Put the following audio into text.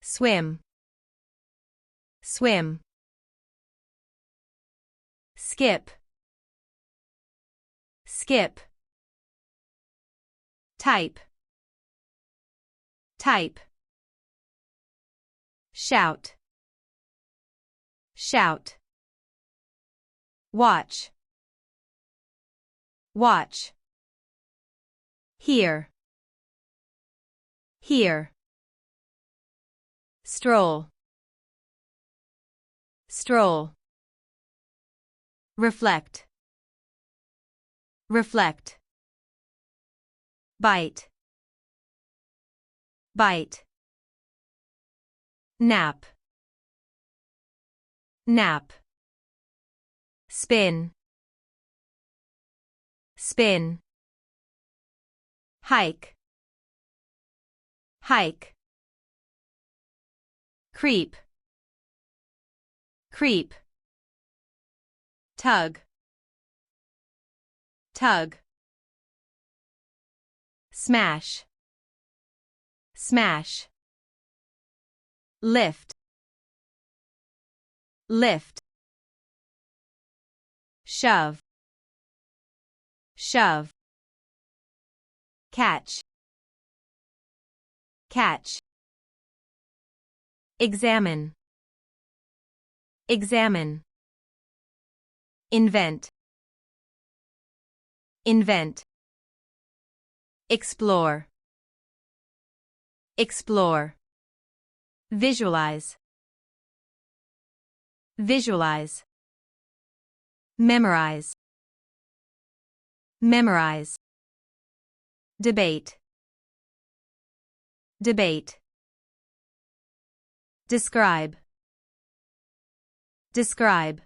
swim, swim. Skip, skip. Type, type. Shout, shout. Watch, watch. Hear, hear. Stroll, stroll. Reflect, reflect. Bite, bite. Nap, nap. Spin, spin. Hike, hike. Creep, creep. Tug, tug. Smash, smash. Lift, lift. Shove, shove. Catch, catch. Examine, examine. Invent, invent. Explore, explore. Visualize, visualize. Memorize, memorize. Debate, debate. Describe, describe.